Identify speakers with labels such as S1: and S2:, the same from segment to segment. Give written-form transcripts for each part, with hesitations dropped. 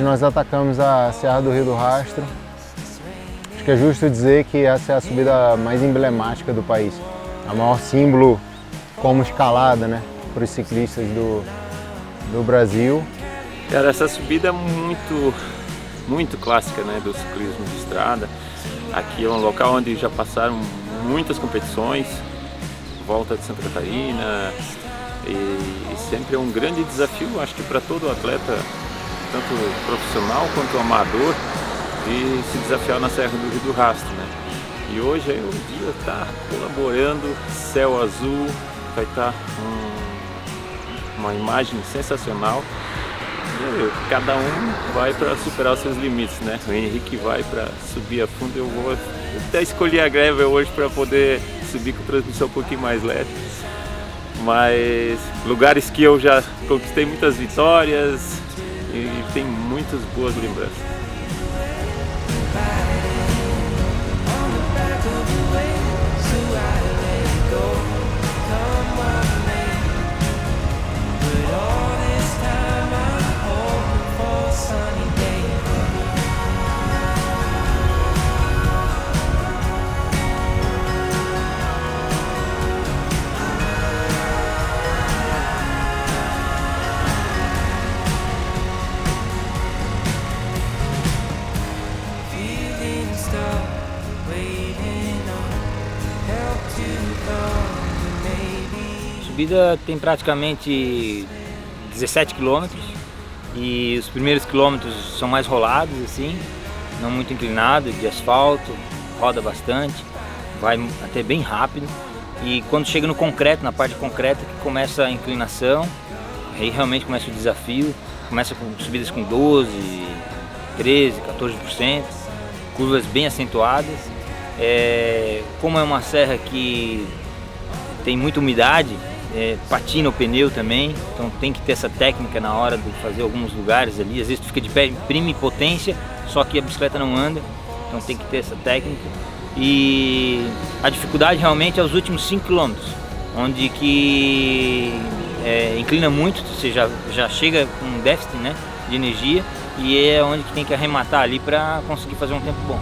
S1: Hoje nós atacamos a Serra do Rio do Rastro. Acho que é justo dizer que essa é a subida mais emblemática do país. É o maior símbolo como escalada, né, para os ciclistas do Brasil.
S2: Cara, essa subida é muito clássica, né, do ciclismo de estrada. Aqui é um local onde já passaram muitas competições, Volta de Santa Catarina, e sempre é um grande desafio, acho que para todo atleta, tanto profissional quanto amador, de se desafiar na Serra do Rio do Rastro, né? E hoje aí o dia está colaborando, céu azul, vai estar uma imagem sensacional. E cada um vai para superar os seus limites, né? O Henrique vai para subir a fundo, eu vou até escolher a greve hoje para poder subir com transmissão um pouquinho mais leve. Mas lugares que eu já conquistei muitas vitórias e tem muitas boas lembranças.
S3: A subida tem praticamente 17 quilômetros e os primeiros quilômetros são mais rolados, assim, não muito inclinado, de asfalto, roda bastante, vai até bem rápido. E quando chega no concreto, na parte concreta, que começa a inclinação, aí realmente começa o desafio, começa com subidas com 12, 13, 14%, curvas bem acentuadas. Como é uma serra que tem muita umidade, patina o pneu também, então tem que ter essa técnica na hora de fazer alguns lugares ali. Às vezes tu fica de pé, imprime potência, só que a bicicleta não anda, então tem que ter essa técnica. E a dificuldade realmente é os últimos 5 km, onde que inclina muito, você já chega com um déficit, né, de energia, e é onde que tem que arrematar ali para conseguir fazer um tempo bom.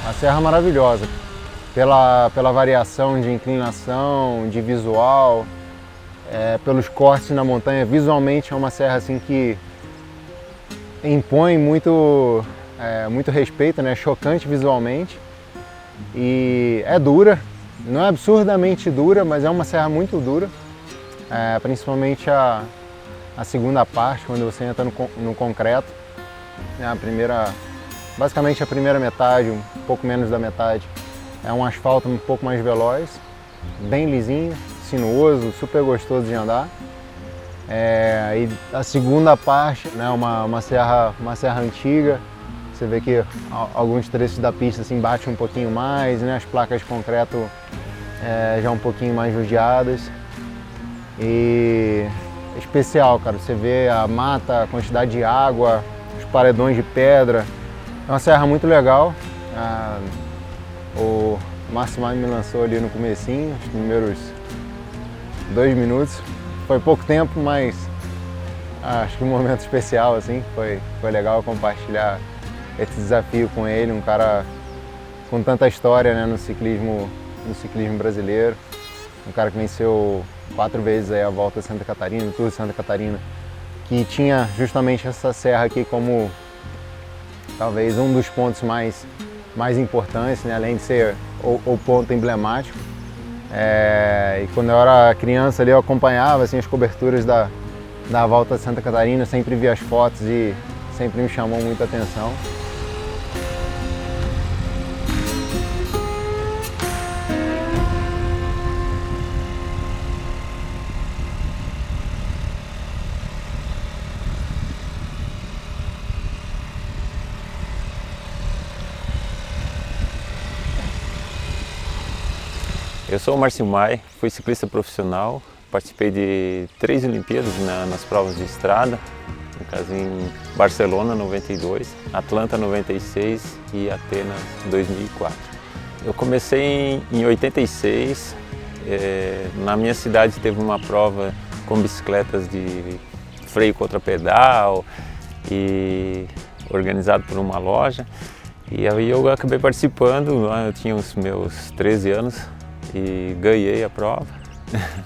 S1: A serra maravilhosa, pela variação de inclinação, de visual, pelos cortes na montanha. Visualmente é uma serra assim que impõe muito respeito, né? Chocante visualmente, e é dura, não é absurdamente dura, mas é uma serra muito dura, principalmente a segunda parte, quando você entra no concreto. Basicamente a primeira metade, um pouco menos da metade, é um asfalto um pouco mais veloz, bem lisinho, sinuoso, super gostoso de andar. E a segunda parte, né, uma serra antiga, Você vê que alguns trechos da pista assim, batem um pouquinho mais, né? As placas de concreto já um pouquinho mais judiadas. E é especial, cara. Você vê a mata, a quantidade de água, os paredões de pedra. É uma serra muito legal. O Márcio me lançou ali no comecinho, os primeiros 2 minutos. Foi pouco tempo, mas acho que um momento especial, assim. Foi legal compartilhar esse desafio com ele, um cara com tanta história, né, no ciclismo brasileiro. Um cara que venceu 4 vezes aí a Volta de Santa Catarina, o Tour de Santa Catarina, que tinha justamente essa serra aqui como talvez um dos pontos mais importantes, né, além de ser o ponto emblemático. E quando eu era criança ali eu acompanhava assim, as coberturas da Volta de Santa Catarina, sempre via as fotos e sempre me chamou muita atenção.
S2: Eu sou o Márcio Mai, fui ciclista profissional, participei de 3 Olimpíadas nas provas de estrada, no caso em Barcelona 92, Atlanta 96 e Atenas 2004. Eu comecei em 86, na minha cidade teve uma prova com bicicletas de freio contra pedal e organizado por uma loja, e aí eu acabei participando, eu tinha os meus 13 anos, e ganhei a prova,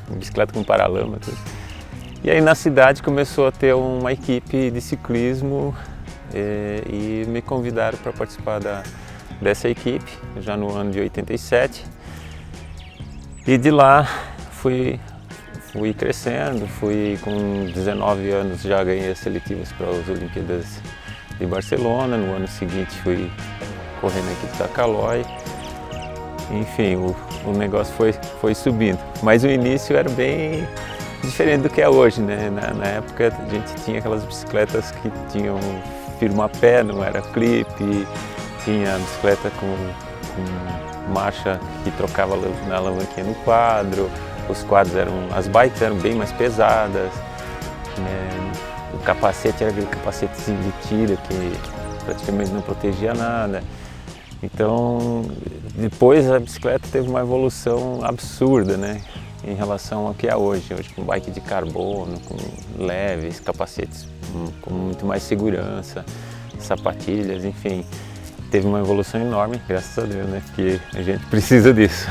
S2: bicicleta com paralama, tudo. E aí na cidade começou a ter uma equipe de ciclismo e me convidaram para participar dessa equipe, já no ano de 87. E de lá fui crescendo, com 19 anos já ganhei as seletivas para as Olimpíadas de Barcelona, no ano seguinte fui correr na equipe da Caloi. Enfim, o negócio foi subindo, mas o início era bem diferente do que é hoje, né? Na época a gente tinha aquelas bicicletas que tinham firma-pé, não era clipe, tinha bicicleta com marcha que trocava na alavanquinha no quadro, as bikes eram bem mais pesadas, o capacete era aquele capacetezinho de tira que praticamente não protegia nada. Então, depois a bicicleta teve uma evolução absurda, né, em relação ao que é hoje com bike de carbono, com leves, capacetes com muito mais segurança, sapatilhas, enfim, teve uma evolução enorme, graças a Deus, né, porque a gente precisa disso.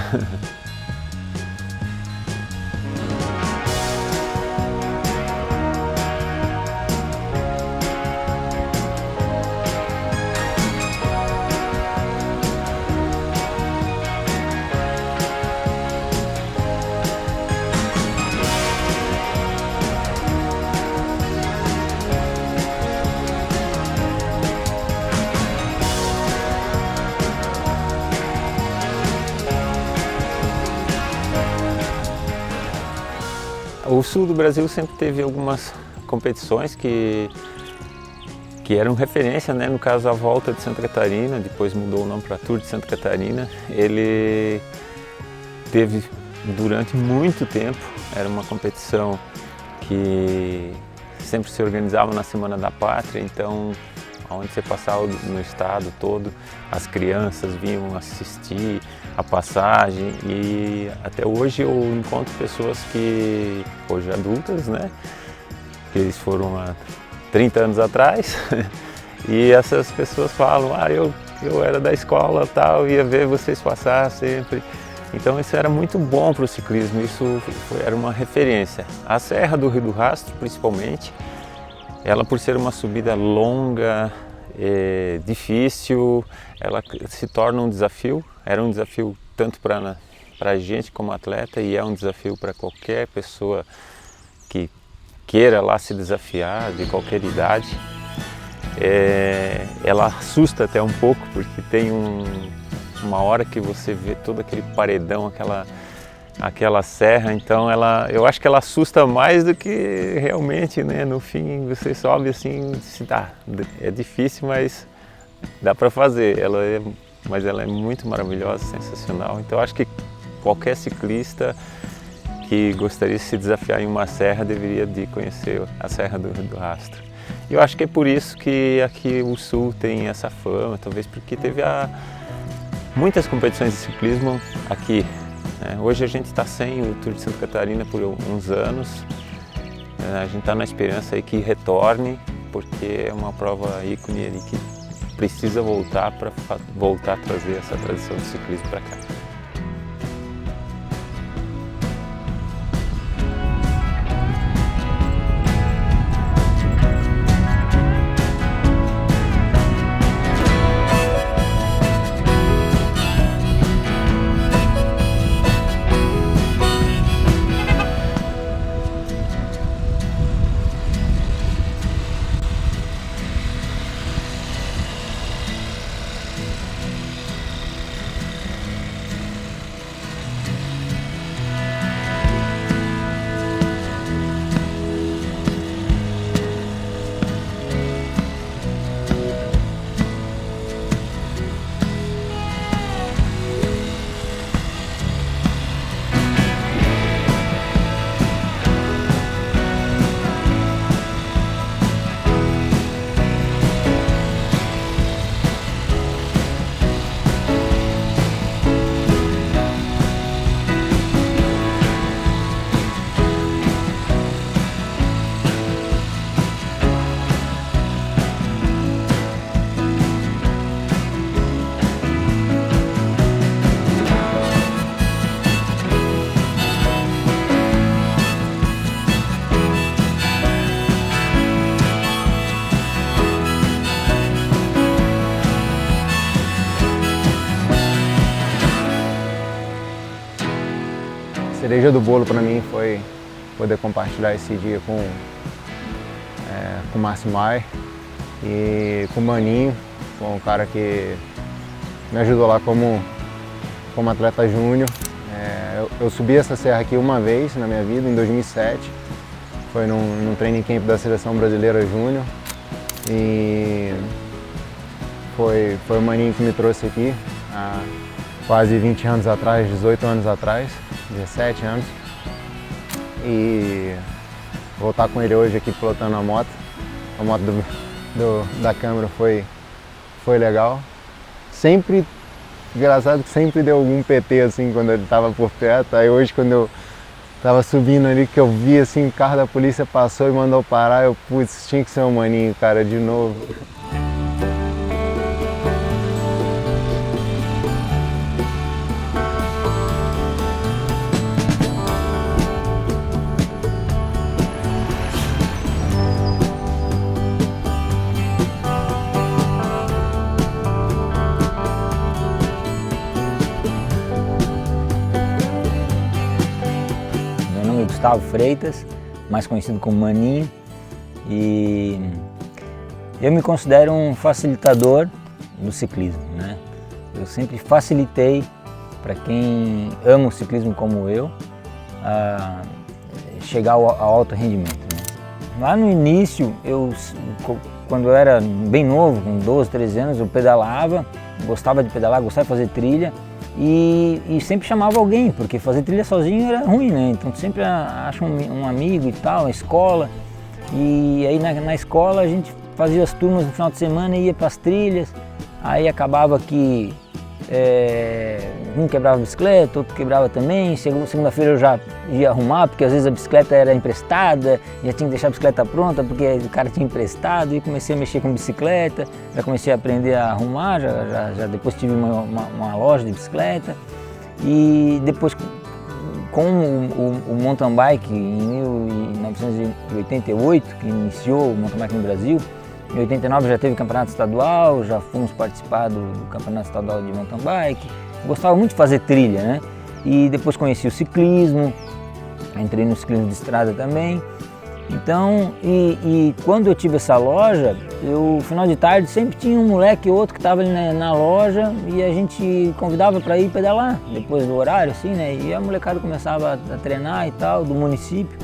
S2: O sul do Brasil sempre teve algumas competições que eram referência, né? No caso a Volta de Santa Catarina, depois mudou o nome para Tour de Santa Catarina. Ele teve durante muito tempo, era uma competição que sempre se organizava na Semana da Pátria, então onde você passava no estado todo, as crianças vinham assistir a passagem e até hoje eu encontro pessoas que, hoje adultas, né, que eles foram há 30 anos atrás e essas pessoas falam, eu era da escola tal, ia ver vocês passar sempre. Então isso era muito bom para o ciclismo, era uma referência. A Serra do Rio do Rastro, principalmente, ela por ser uma subida longa, difícil, ela se torna um desafio. Era um desafio tanto para a gente como atleta e é um desafio para qualquer pessoa que queira lá se desafiar, de qualquer idade. Ela assusta até um pouco, porque tem uma hora que você vê todo aquele paredão, aquela serra, então eu acho que ela assusta mais do que realmente, né? No fim você sobe assim, é difícil, mas dá para fazer, mas ela é muito maravilhosa, sensacional. Então acho que qualquer ciclista que gostaria de se desafiar em uma serra deveria de conhecer a Serra do Rastro. E eu acho que é por isso que aqui o Sul tem essa fama, talvez porque teve muitas competições de ciclismo aqui. Hoje a gente está sem o Tour de Santa Catarina por uns anos. A gente está na esperança aí que retorne, porque é uma prova ícone ali que precisa voltar para voltar a trazer essa tradição do ciclismo para cá.
S1: A cereja do bolo para mim foi poder compartilhar esse dia com o Márcio Mai e com o Maninho, foi um cara que me ajudou lá como atleta júnior. Eu subi essa serra aqui uma vez na minha vida, em 2007, foi num training camp da Seleção Brasileira Júnior e foi o Maninho que me trouxe aqui há quase 20 anos atrás, 18 anos atrás, 17 anos, e voltar com ele hoje aqui pilotando a moto da câmera foi legal. Sempre, engraçado que sempre deu algum PT assim quando ele estava por perto, aí hoje quando eu estava subindo ali que eu vi assim o carro da polícia passou e mandou parar, eu putz, tinha que ser um Maninho, cara, de novo.
S3: Gustavo Freitas, mais conhecido como Maninho, e eu me considero um facilitador do ciclismo, né? Eu sempre facilitei para quem ama o ciclismo como eu a chegar ao alto rendimento, né? Lá no início, quando eu era bem novo, com 12, 13 anos, eu pedalava, gostava de pedalar, gostava de fazer trilha. E sempre chamava alguém, porque fazer trilha sozinho era ruim, né? Então sempre acha um amigo e tal, na escola. E aí na escola a gente fazia as turmas no final de semana e ia para as trilhas. Aí acabava que um quebrava a bicicleta, outro quebrava também. Segunda-feira eu já ia arrumar, porque às vezes a bicicleta era emprestada, já tinha que deixar a bicicleta pronta porque o cara tinha emprestado, e comecei a mexer com bicicleta, já comecei a aprender a arrumar, já depois tive uma loja de bicicleta, e depois com o mountain bike em 1988, que iniciou o mountain bike no Brasil. Em 89 já teve campeonato estadual, já fomos participar do campeonato estadual de mountain bike. Gostava muito de fazer trilha, né? E depois conheci o ciclismo, entrei no ciclismo de estrada também. Então, e quando eu tive essa loja, no final de tarde sempre tinha um moleque ou outro que estava ali na loja e a gente convidava para ir pedalar depois do horário, assim, né? E a molecada começava a treinar e tal, do município.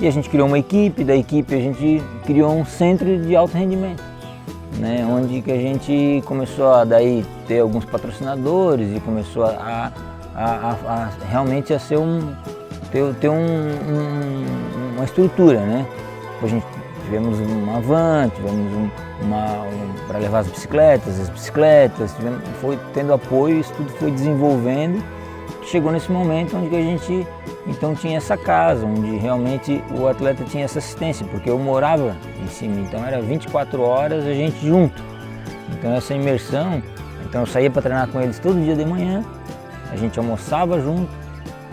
S3: E a gente criou uma equipe, da equipe a gente criou um centro de alto rendimento. né, onde que a gente começou a daí ter alguns patrocinadores e começou a realmente a ser ter uma estrutura, né? Depois a gente tivemos uma van, tivemos para levar as bicicletas, foi tendo apoio, isso tudo foi desenvolvendo. Chegou nesse momento onde a gente então tinha essa casa, onde realmente o atleta tinha essa assistência, porque eu morava em cima, então era 24 horas a gente junto. Então essa imersão, então eu saía para treinar com eles todo dia de manhã, a gente almoçava junto,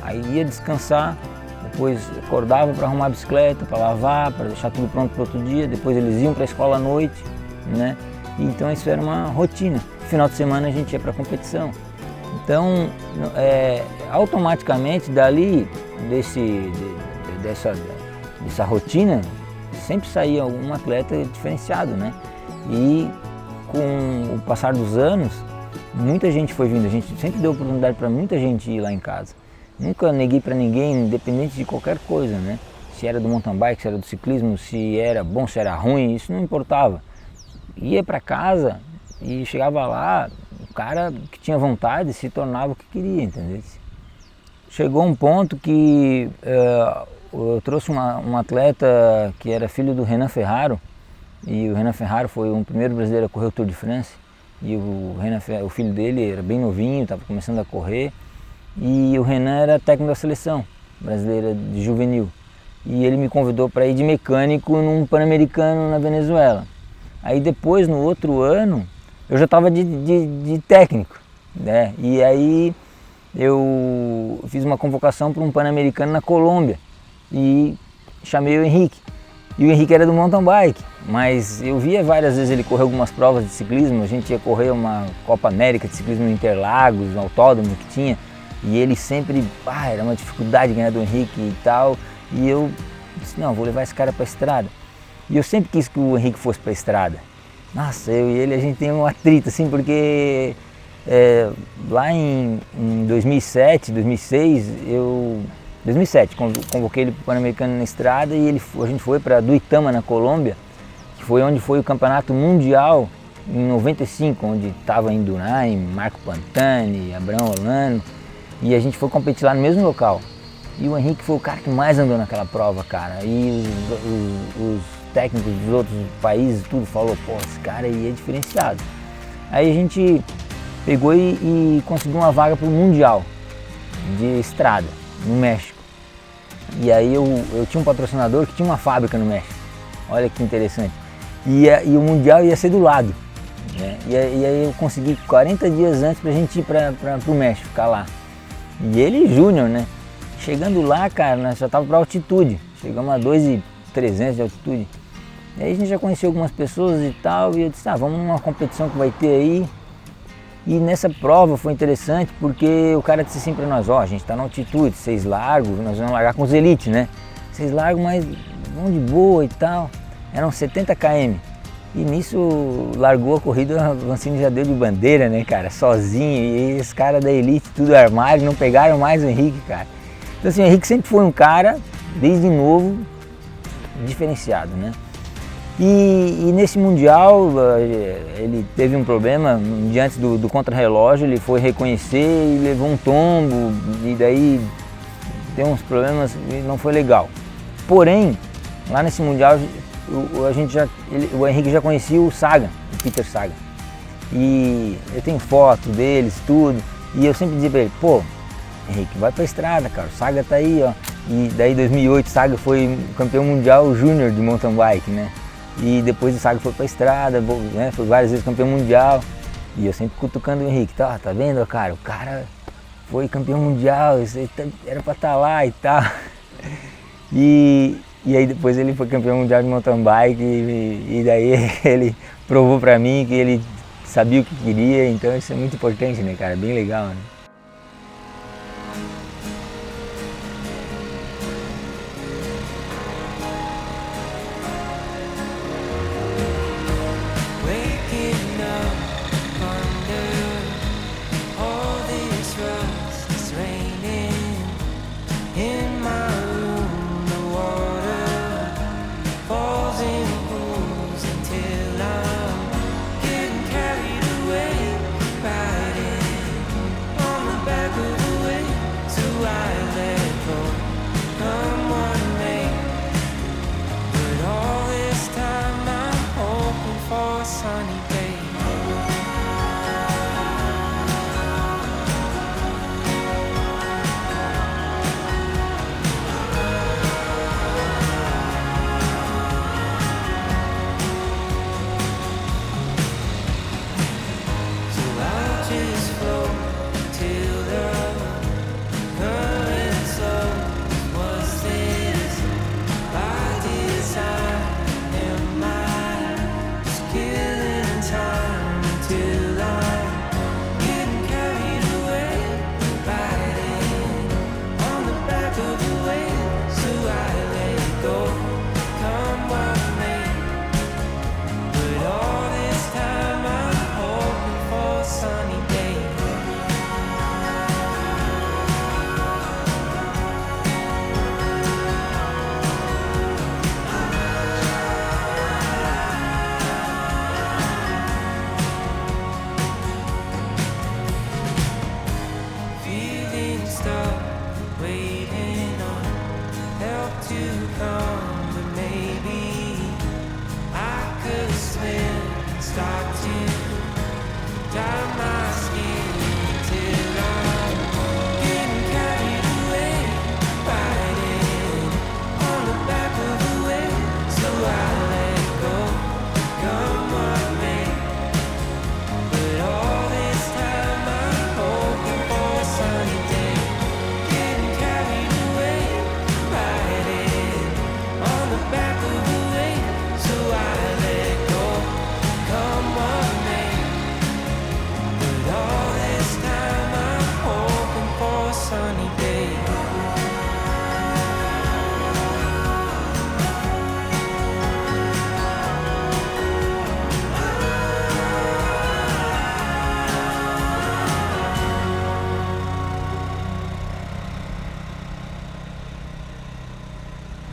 S3: aí ia descansar, depois acordava para arrumar a bicicleta, para lavar, para deixar tudo pronto para outro dia, depois eles iam para a escola à noite, né? Então isso era uma rotina. No final de semana a gente ia para a competição. Então, automaticamente dali, dessa rotina, sempre saía um atleta diferenciado, né? E com o passar dos anos, muita gente foi vindo, a gente sempre deu oportunidade para muita gente ir lá em casa. Nunca neguei para ninguém, independente de qualquer coisa, né? Se era do mountain bike, se era do ciclismo, se era bom, se era ruim, isso não importava. Ia para casa e chegava lá, o cara que tinha vontade se tornava o que queria, entendeu? Chegou um ponto que eu trouxe um atleta que era filho do Renan Ferraro, e o Renan Ferraro foi o primeiro brasileiro a correr o Tour de France, e o filho dele era bem novinho, estava começando a correr, e o Renan era técnico da seleção brasileira de juvenil, e ele me convidou para ir de mecânico num Pan-Americano na Venezuela. Aí depois, no outro ano, eu já estava de técnico, né? E aí eu fiz uma convocação para um Pan-Americano na Colômbia e chamei o Henrique. E o Henrique era do mountain bike, mas eu via várias vezes ele correr algumas provas de ciclismo. A gente ia correr uma Copa América de ciclismo no Interlagos, um autódromo que tinha, e ele sempre, era uma dificuldade ganhar do Henrique e tal. E eu disse, não, vou levar esse cara para a estrada. E eu sempre quis que o Henrique fosse para a estrada. Nossa, eu e ele, a gente tem um atrito, assim, porque lá em 2007, 2006, 2007, convoquei ele para o Pan-Americano na estrada e a gente foi para Duitama, na Colômbia, que foi onde foi o campeonato mundial em 95, onde estava Indurain, Marco Pantani, Abrão Olano, e a gente foi competir lá no mesmo local. E o Henrique foi o cara que mais andou naquela prova, cara, e os técnicos dos outros países, tudo falou, pô, esse cara aí é diferenciado. Aí a gente pegou e conseguiu uma vaga para o Mundial de estrada, no México. E aí eu tinha um patrocinador que tinha uma fábrica no México, olha que interessante. E o Mundial ia ser do lado, né? E aí eu consegui 40 dias antes para a gente ir para o México, ficar lá. E ele júnior, né? Chegando lá, cara, nós já tava para altitude, chegamos a 2.300 de altitude. E aí a gente já conheceu algumas pessoas e tal, e eu disse, vamos numa competição que vai ter aí. E nessa prova foi interessante porque o cara disse assim para nós, a gente está na altitude, vocês largam, nós vamos largar com os elites, né? Vocês largam, mas vão de boa e tal. Eram 70 km. E nisso largou a corrida, o Vancini já deu de bandeira, né, cara, sozinho. E os caras da elite tudo armário, não pegaram mais o Henrique, cara. Então assim, o Henrique sempre foi um cara, desde novo, diferenciado, né? E nesse Mundial, ele teve um problema, diante do contrarrelógio, ele foi reconhecer e levou um tombo, e daí deu uns problemas e não foi legal. Porém, lá nesse Mundial, o Henrique já conhecia o Sagan, o Peter Sagan. E eu tenho foto deles, tudo, e eu sempre dizia pra ele, pô, Henrique, vai pra estrada, cara, o Sagan tá aí, ó. E daí em 2008 o Sagan foi campeão mundial júnior de mountain bike, né? E depois o Sagan foi pra estrada, né? Foi várias vezes campeão mundial. E eu sempre cutucando o Henrique, tá vendo, cara? O cara foi campeão mundial, era pra estar lá e tal. E aí depois ele foi campeão mundial de mountain bike e daí ele provou pra mim que ele sabia o que queria, então isso é muito importante, né, cara? Bem legal, né?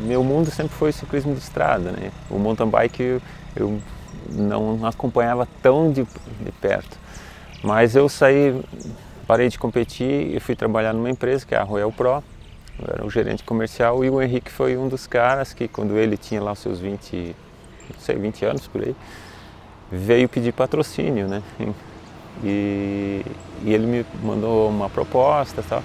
S2: meu mundo sempre foi o ciclismo de estrada, né? O mountain bike eu não acompanhava tão de perto. Mas eu parei de competir e fui trabalhar numa empresa que é a Royal Pro. Eu era o gerente comercial e o Henrique foi um dos caras que, quando ele tinha lá os seus 20 anos por aí, veio pedir patrocínio, né? E ele me mandou uma proposta e tal.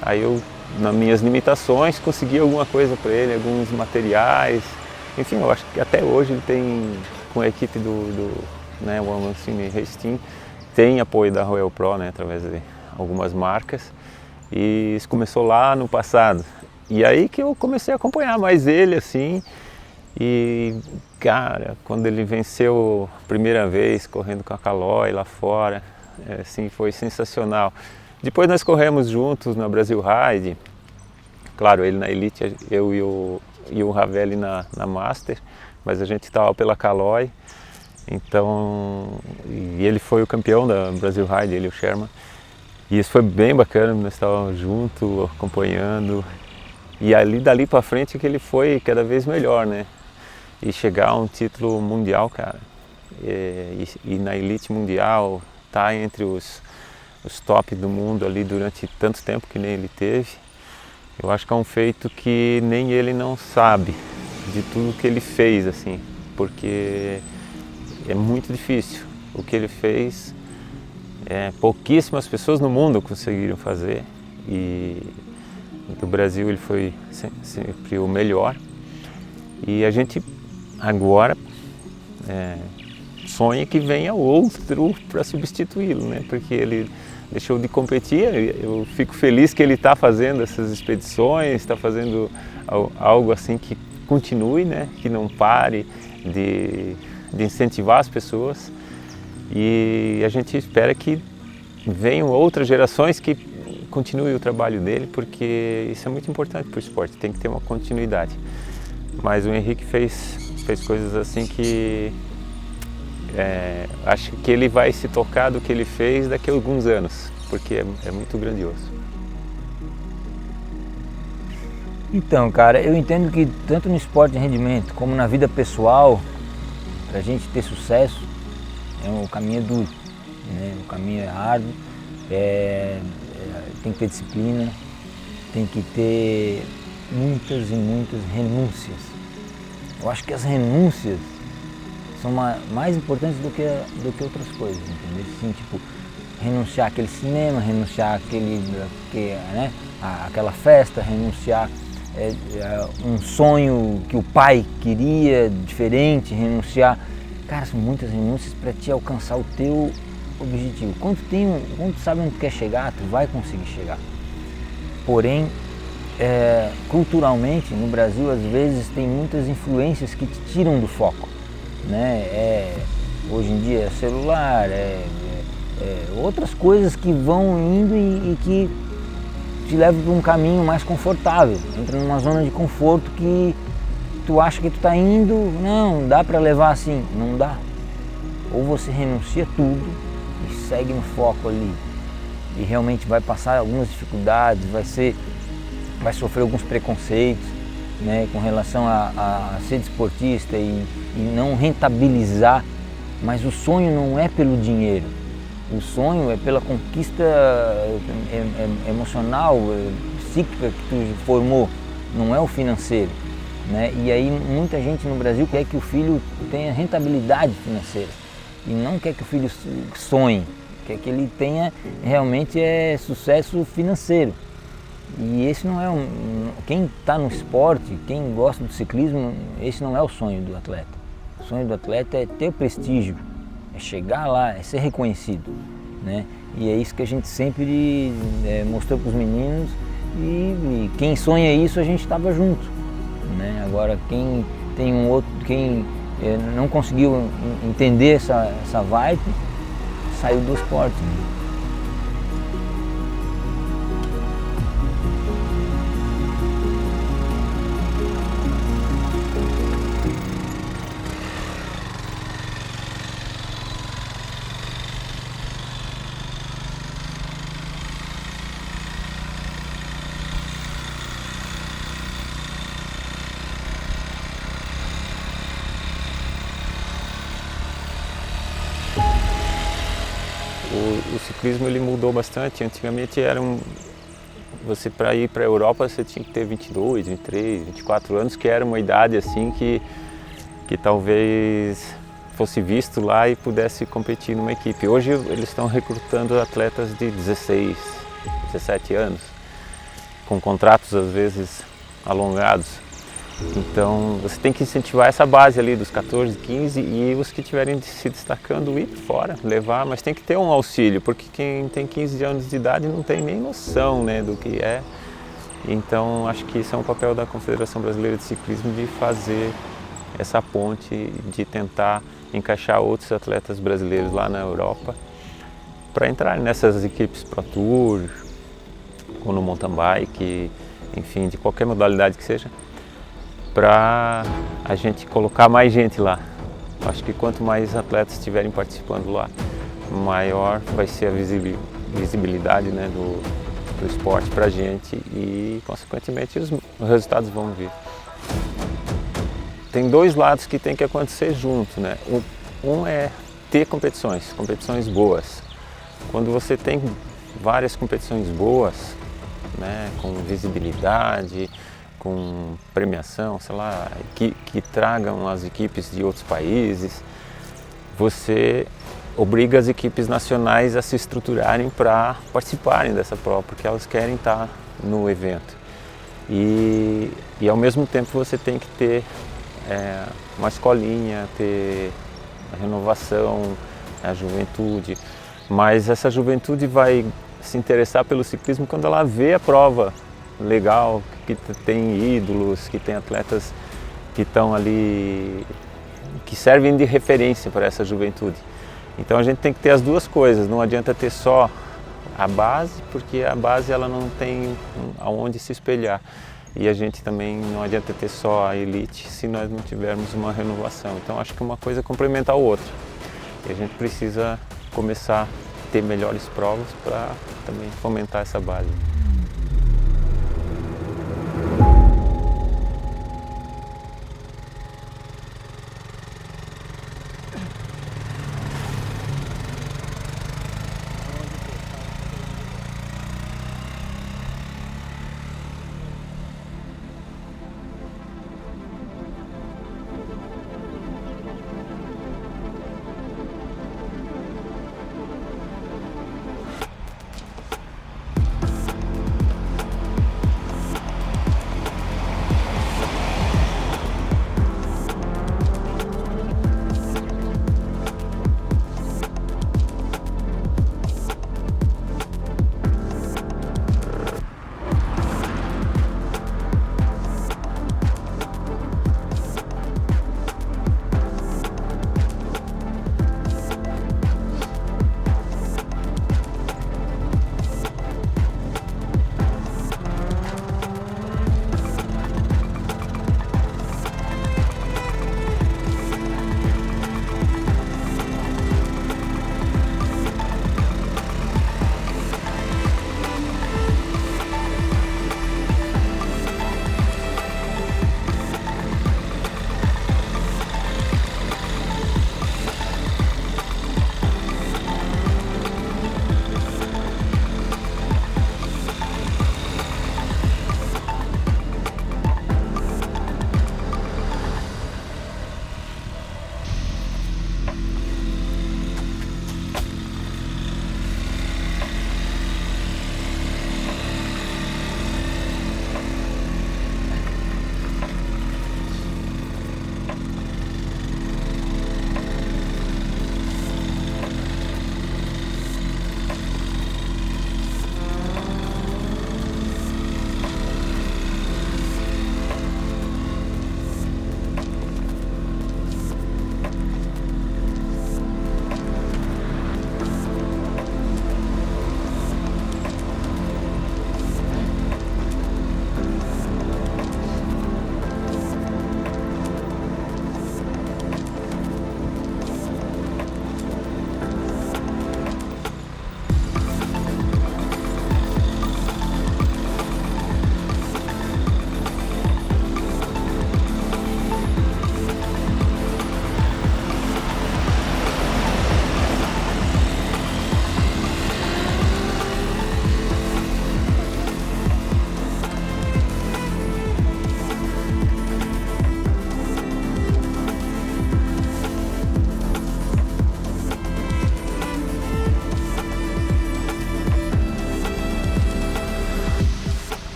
S2: Aí eu, nas minhas limitações, consegui alguma coisa para ele, alguns materiais. Enfim, eu acho que até hoje ele tem, com a equipe né, o Amancini Race Team, tem apoio da Royal Pro, né, através de algumas marcas. E isso começou lá no passado. E aí que eu comecei a acompanhar mais ele, assim. E, cara, quando ele venceu a primeira vez, correndo com a Caloi lá fora, assim, foi sensacional. Depois nós corremos juntos na Brasil Ride. Claro, ele na Elite, eu e o Ravelli na Master, mas a gente estava pela Caloi. Então, e ele foi o campeão da Brasil Ride, ele e o Sherman. E isso foi bem bacana, nós estávamos juntos, acompanhando. E dali para frente que ele foi cada vez melhor, né? E chegar a um título mundial, cara. E na elite mundial, tá entre os top do mundo ali durante tanto tempo que nem ele teve. Eu acho que é um feito que nem ele não sabe de tudo que ele fez, assim. Porque é muito difícil. O que ele fez, pouquíssimas pessoas no mundo conseguiram fazer. E do Brasil ele foi sempre o melhor. E a gente agora sonha que venha outro para substituí-lo, né? Porque ele deixou de competir. Eu fico feliz que ele está fazendo essas expedições, está fazendo algo assim que continue, né? Que não pare de incentivar as pessoas. E a gente espera que venham outras gerações que continuem o trabalho dele, porque isso é muito importante para o esporte, tem que ter uma continuidade. Mas o Henrique fez coisas assim que acho que ele vai se tocar do que ele fez daqui a alguns anos, porque é muito grandioso.
S3: Então, cara, eu entendo que tanto no esporte de rendimento como na vida pessoal, para a gente ter sucesso, o caminho é duro, né? O caminho é árduo, tem que ter disciplina, tem que ter muitas e muitas renúncias. Eu acho que as renúncias são mais importantes do que outras coisas, entendeu? Assim, tipo, renunciar àquele cinema, renunciar àquela festa, renunciar um sonho que o pai queria, diferente, renunciar. Cara, são muitas renúncias para te alcançar o teu objetivo. Quando tu sabe onde tu quer chegar, tu vai conseguir chegar. Porém, culturalmente, no Brasil, às vezes, tem muitas influências que te tiram do foco, né? Hoje em dia é celular, outras coisas que vão indo e que te levam para um caminho mais confortável. Entra numa zona de conforto que tu acha que tu está indo, não dá para levar assim, não dá. Ou você renuncia tudo e segue no foco ali e realmente vai passar algumas dificuldades, vai sofrer alguns preconceitos, né, com relação a ser desportista e não rentabilizar, mas o sonho não é pelo dinheiro, o sonho é pela conquista emocional, psíquica que tu formou, não é o financeiro, né? E aí muita gente no Brasil quer que o filho tenha rentabilidade financeira e não quer que o filho sonhe, quer que ele tenha realmente sucesso financeiro. E esse não é quem está no esporte, quem gosta do ciclismo, esse não é o sonho do atleta. O sonho do atleta é ter prestígio, é chegar lá, é ser reconhecido, né? E é isso que a gente sempre mostrou para os meninos e quem sonha isso a gente estava junto, né? Agora quem não conseguiu entender essa vibe, saiu do esporte, né?
S2: ciclismo ele mudou bastante. Antigamente você para ir para a Europa você tinha que ter 22, 23, 24 anos, que era uma idade assim que talvez fosse visto lá e pudesse competir numa equipe. Hoje eles estão recrutando atletas de 16, 17 anos, com contratos às vezes alongados. Então você tem que incentivar essa base ali dos 14, 15 e os que estiverem se destacando ir fora, levar, mas tem que ter um auxílio, porque quem tem 15 anos de idade não tem nem noção, né, do que é. Então acho que isso é um papel da Confederação Brasileira de Ciclismo de fazer essa ponte, de tentar encaixar outros atletas brasileiros lá na Europa para entrar nessas equipes Pro Tour, ou no mountain bike, enfim, de qualquer modalidade que seja, para a gente colocar mais gente lá. Acho que quanto mais atletas estiverem participando lá, maior vai ser a visibilidade, né, do esporte para a gente e, consequentemente, os resultados vão vir. Tem dois lados que tem que acontecer junto, né? Um é ter competições boas. Quando você tem várias competições boas, né, com visibilidade, com premiação, sei lá, que tragam as equipes de outros países, você obriga as equipes nacionais a se estruturarem para participarem dessa prova, porque elas querem estar no evento. E ao mesmo tempo você tem que ter uma escolinha, ter a renovação, a juventude, mas essa juventude vai se interessar pelo ciclismo quando ela vê a prova legal, que tem ídolos, que tem atletas que estão ali, que servem de referência para essa juventude. Então a gente tem que ter as duas coisas, não adianta ter só a base, porque a base ela não tem aonde se espelhar. E a gente também não adianta ter só a elite se nós não tivermos uma renovação. Então acho que uma coisa complementa a outra. E a gente precisa começar a ter melhores provas para também fomentar essa base.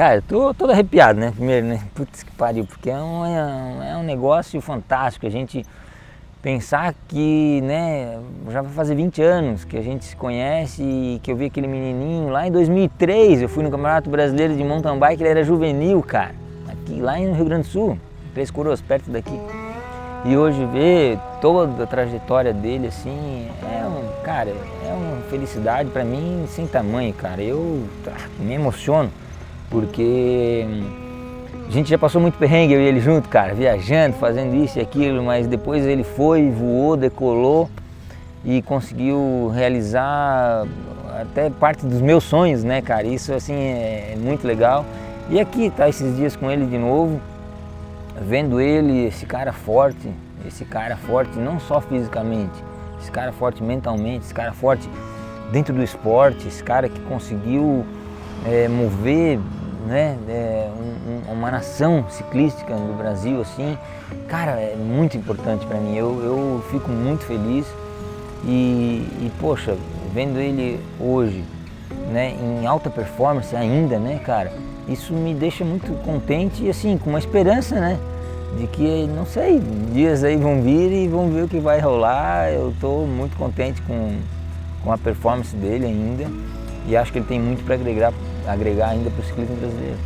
S3: Cara, eu tô todo arrepiado, né? Primeiro, né? Putz que pariu, porque é um negócio fantástico. A gente pensar que, né, já vai fazer 20 anos que a gente se conhece e que eu vi aquele menininho lá em 2003. Eu fui no Campeonato Brasileiro de Mountain Bike, ele era juvenil, cara. Aqui, lá no Rio Grande do Sul, Três Coroas, perto daqui. E hoje ver toda a trajetória dele, assim, cara, é uma felicidade pra mim sem tamanho, cara. Eu me emociono, porque a gente já passou muito perrengue, eu e ele junto, cara, viajando, fazendo isso e aquilo, mas depois ele foi, voou, decolou e conseguiu realizar até parte dos meus sonhos, né, cara? Isso, assim, é muito legal. E aqui, tá esses dias com ele de novo, vendo ele, esse cara forte não só fisicamente, esse cara forte mentalmente, esse cara forte dentro do esporte, esse cara que conseguiu mover, né, uma nação ciclística no Brasil, assim, cara, é muito importante para mim. Eu fico muito feliz e poxa, vendo ele hoje, né, em alta performance ainda, né, cara, isso me deixa muito contente e assim, com uma esperança, né, de que, não sei, dias aí vão vir e vão ver o que vai rolar. Eu estou muito contente com a performance dele ainda e acho que ele tem muito para agregar ainda para o ciclismo brasileiro.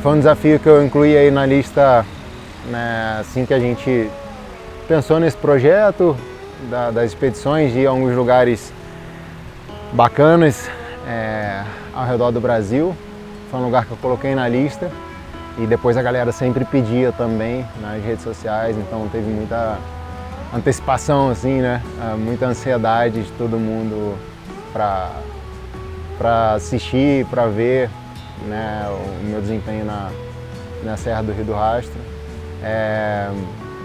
S1: Foi um desafio que eu incluí aí na lista, né, assim que a gente pensou nesse projeto das expedições, de ir a alguns lugares bacanas ao redor do Brasil. Foi um lugar que eu coloquei na lista e depois a galera sempre pedia também nas redes sociais, então teve muita antecipação, assim, né, muita ansiedade de todo mundo para assistir, para ver, né, o meu desempenho na Serra do Rio do Rastro.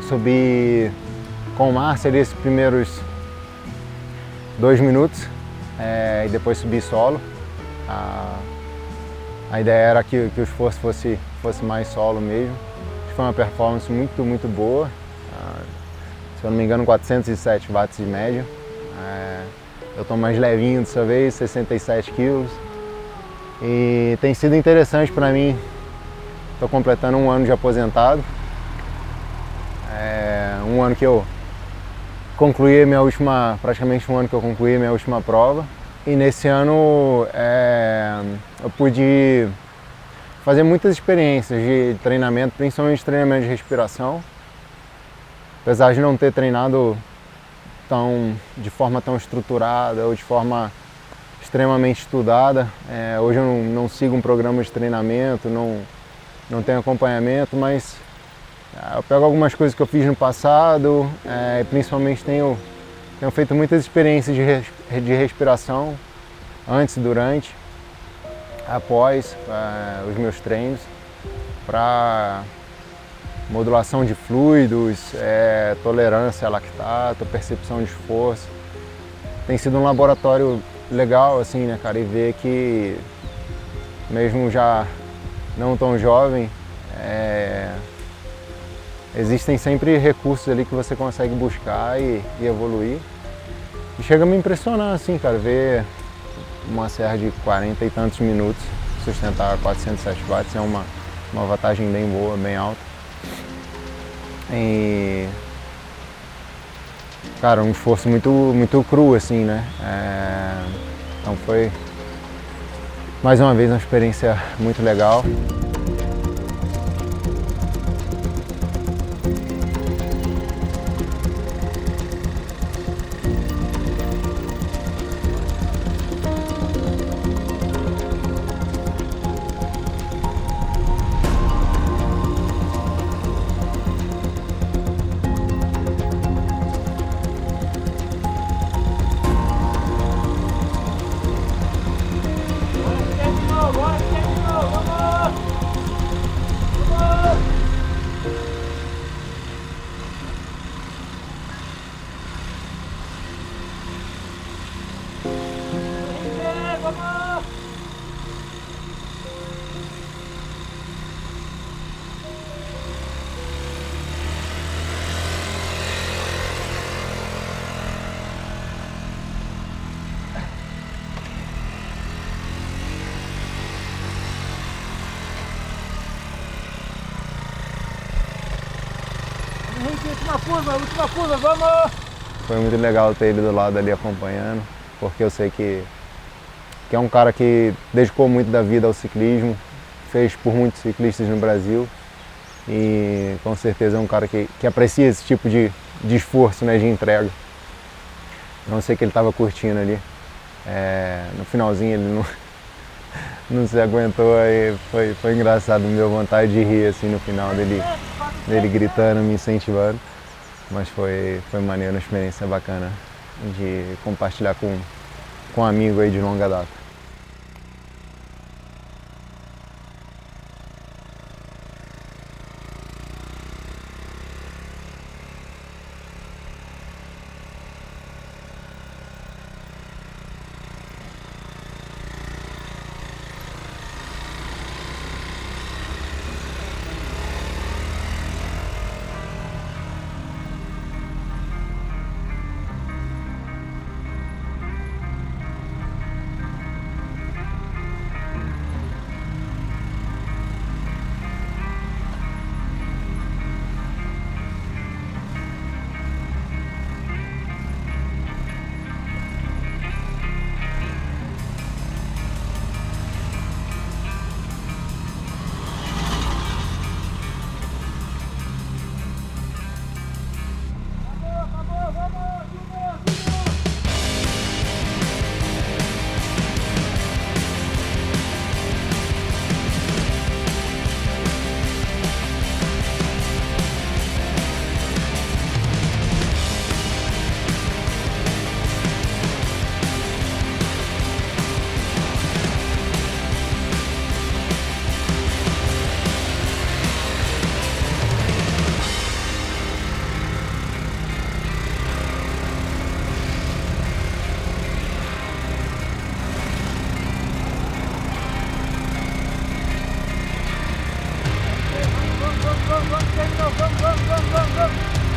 S1: Subi com o Márcio ali esses primeiros 2 minutos e depois subi solo. A ideia era que o esforço fosse mais solo mesmo. Foi uma performance muito boa. Se eu não me engano, 407 watts de média. Eu estou mais levinho dessa vez, 67 quilos. E tem sido interessante para mim. Estou completando 1 ano de aposentado. Um ano que eu concluí praticamente um ano que eu concluí a minha última prova. E nesse ano eu pude fazer muitas experiências de treinamento, principalmente treinamento de respiração. Apesar de não ter treinado de forma tão estruturada ou de forma extremamente estudada, hoje eu não sigo um programa de treinamento, não tenho acompanhamento, mas eu pego algumas coisas que eu fiz no passado, principalmente tenho feito muitas experiências de respiração antes, durante, após os meus treinos, para modulação de fluidos, tolerância a lactato, percepção de esforço. Tem sido um laboratório legal, assim, né, cara, e ver que mesmo já não tão jovem, existem sempre recursos ali que você consegue buscar e evoluir. E chega a me impressionar, assim, cara, ver uma serra de 40 e tantos minutos sustentar 407 watts é uma wattagem bem boa, bem alta. E, cara, um esforço muito cru, assim, né? Então foi, mais uma vez, uma experiência muito legal.
S3: Última curva, vamos!
S1: Foi muito legal ter ele do lado ali acompanhando, porque eu sei que é um cara que dedicou muito da vida ao ciclismo, fez por muitos ciclistas no Brasil e com certeza é um cara que aprecia esse tipo de esforço, né, de entrega. Não sei que ele estava curtindo ali. No finalzinho ele não se aguentou, aí foi engraçado, me deu vontade de rir assim no final dele gritando, me incentivando. Mas foi maneiro, uma experiência bacana de compartilhar com um amigo aí de longa data.
S3: Vamos!